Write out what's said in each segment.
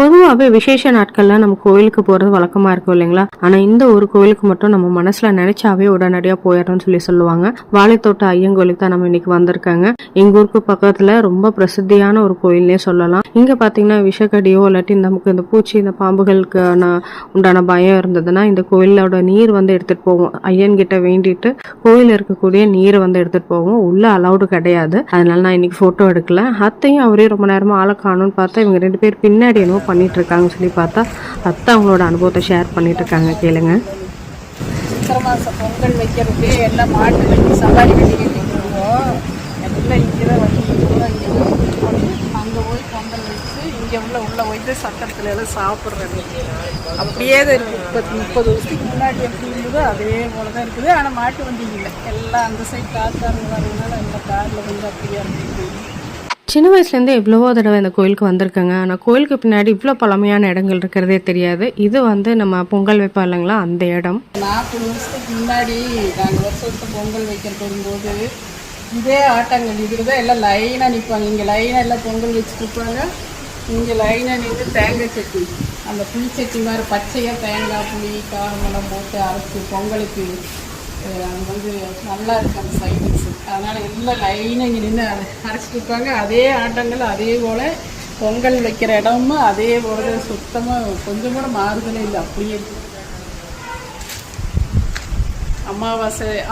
பொதுவாகவே விசேஷ நாட்கள்ல நம்ம கோயிலுக்கு போறது வழக்கமா இருக்கும் இல்லைங்களா? ஆனா இந்த ஒரு கோயிலுக்கு மட்டும் நம்ம மனசுல நினைச்சாவே உடனடியா போயிடணும்னு சொல்லுவாங்க. வாழைத்தோட்ட ஐயன் கோயிலுக்கு தான் நம்ம இன்னைக்கு வந்திருக்காங்க. எங்க ஊருக்கு பக்கத்துல ரொம்ப பிரசித்தியான ஒரு கோயில்னே சொல்லலாம். இங்க பாத்தீங்கன்னா விஷக்கடியோ இல்லாட்டி நமக்கு இந்த பூச்சி இந்த பாம்புகளுக்கு உண்டான பயம் இருந்ததுன்னா இந்த கோயிலோட நீர் எடுத்துட்டு போவோம். ஐயன் கிட்ட வேண்டிட்டு கோயில் இருக்கக்கூடிய நீரை எடுத்துட்டு போவோம். உள்ள அலௌடு கிடையாது. அதனால நான் இன்னைக்கு போட்டோ எடுக்கல. அத்தையும் அவரே ரொம்ப நேரமா ஆளை காணும்னு பார்த்தா இவங்க 2 பேர் பின்னாடி என்னவோ பண்ணிட்டு இருக்காங்கன்னு சொல்லி பார்த்தா அத்தை அவங்களோட அனுபவத்தை ஷேர் பண்ணிட்டு இருக்காங்க. கேளுங்க. சித்திரை மாதம் பொங்கல் வைக்கிறதுக்கு எல்லாம் மாட்டு வண்டி சவாரி வண்டி கட்டிக்குவோம். எல்லாம் இங்கே தான் வண்டி அங்கே போய் பொங்கல் வச்சு இங்கே உள்ள போயிட்டு சத்திரத்துல எல்லாம் சாப்பிட்றது அப்படியே தான் இருக்குது. 30 வருஷத்துக்கு முன்னாடி எப்படி இருந்ததோ அதே போல தான் இருக்குது. ஆனால் மாட்டு வண்டி இல்லை, எல்லாம் அந்த சைட் கார்காரங்க வரதுனால எல்லாம் காரில் அப்படியே இருக்குது. சின்ன வயசுலேருந்து எவ்வளவோ தடவை இந்த கோயிலுக்கு வந்திருக்கேங்க. ஆனால் கோயிலுக்கு பின்னாடி இவ்வளோ பழமையான இடங்கள் இருக்கிறதே தெரியாது. இது நம்ம பொங்கல் வைப்போம் இல்லைங்களா, அந்த இடம். 40 வருஷத்துக்கு முன்னாடி நாங்கள் வருஷத்துக்கு பொங்கல் வைக்கிறது வரும்போது இதே ஆட்டங்கள் இதுதான் எல்லாம் லைனாக நிற்பாங்க. இங்கே லைனாக எல்லாம் பொங்கல் வச்சுட்டு இருப்பாங்க. இங்கே லைனாக நின்று தேங்காய் சட்னி, அந்த புளி சட்னி மாதிரி பச்சையாக தேங்காய் புளி காரமெல்லாம் போட்டு அரைச்சி பொங்கலுக்கு அது நல்லா இருக்குது அந்த சைடிஸ். அதனால் எல்லாம் லைனாக இங்கே நின்று அரைச்சிட்டு இருப்பாங்க. அதே ஆட்டங்கள் அதே போல் பொங்கல் வைக்கிற இடமும் அதே போல் சுத்தமாக கொஞ்சம் கூட மாறுதலே இல்லை, அப்படியே இருக்குது.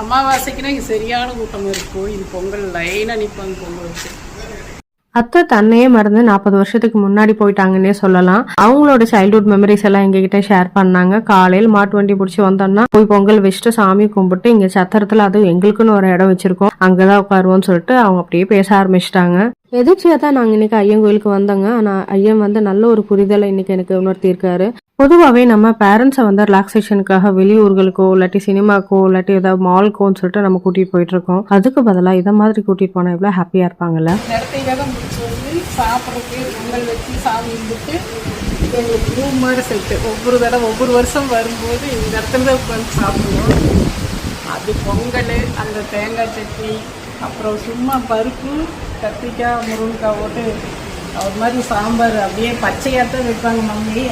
அமாவாசைக்குன்னா இங்கே சரியான கூட்டம் இருக்கும். இது பொங்கல் லைனாக நிற்பாங்க பொங்கல் வச்சு. அத்தை தன்னையே மறந்து 40 வருஷத்துக்கு முன்னாடி போயிட்டாங்கன்னே சொல்லலாம். அவங்களோட சைல்ட்ஹுட் மெமரிஸ் எல்லாம் எங்ககிட்ட ஷேர் பண்ணாங்க. காலையில் மாட்டு வண்டி பிடிச்சி வந்தோம்னா போய் பொங்கல் வச்சுட்டு சாமி கும்பிட்டு இங்க சத்திரத்துல அது எங்களுக்குன்னு ஒரு இடம் வச்சிருக்கோம், அங்கதான் உட்காருவோம்னு சொல்லிட்டு அவங்க அப்படியே பேச ஆரம்பிச்சிட்டாங்க. எதிர்ச்சியா தான் நாங்க இன்னைக்கு ஐயன் கோயிலுக்கு வந்தோங்க. ஆனா ஐயன் நல்ல ஒரு புரிதலை இன்னைக்கு எனக்கு உணர்த்தியிருக்காரு. பொதுவாகவே நம்ம பேரண்ட்ஸை ரிலாக்ஸேஷனுக்காக வெளியூர்களுக்கோ இல்லாட்டி சினிமாக்கோ இல்லாட்டி ஏதாவது மால்க்கோன்னு சொல்லிட்டு நம்ம கூட்டிட்டு போயிட்டு இருக்கோம். அதுக்கு பதிலாக இதை மாதிரி கூட்டிட்டு போனா எவ்வளவு ஹாப்பியா இருப்பாங்கல்ல. சாப்பிட்றதுக்கு பொங்கல் வச்சு சாமி கும்பிட்டு எங்களுக்கு ரூம் மாதிரி செட்டு ஒவ்வொரு வருஷம் வரும்போது இந்த இடத்துல தான் உட்காந்து சாப்பிடுவோம். அது பொங்கல், அந்த தேங்காய் சட்னி, அப்புறம் சும்மா பருப்பு கத்திரிக்காய் முருங்கைக்காய் போட்டு ஒரு மாதிரி சாம்பார் அப்படியே பச்சையாக தான் வைப்பாங்க மம்மி.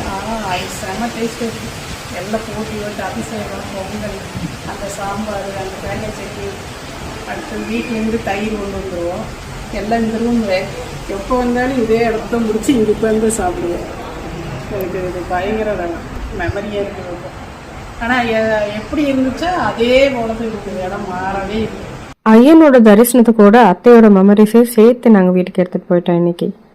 அது செம டேஸ்ட்டு இருக்குது. எல்லாம் போட்டி போட்டு அதிசயம் பொங்கல், அந்த சாம்பார், அந்த தேங்காய் சட்னி. அடுத்து வீட்டிலேருந்து தயிர் கொண்டு வந்துடுவோம். எல்லாம் இந்த ரூம் எப்போ வந்தாலும் இதே இடத்த முடிச்சு இங்கே உட்காந்து சாப்பிடுவேன். எனக்கு இது பயங்கர மெமரியாக இருக்குது. ஆனால் எப்படி இருந்துச்சோ அதே போலதான் இருக்குது, இடம் மாறவே இருக்குது. ஐயனோட தரிசனத்தை கூட அத்தையோட மெமரிஸை சேர்த்து நாங்கள் வீட்டுக்கு எடுத்துகிட்டு போயிட்டோம் இன்னைக்கு.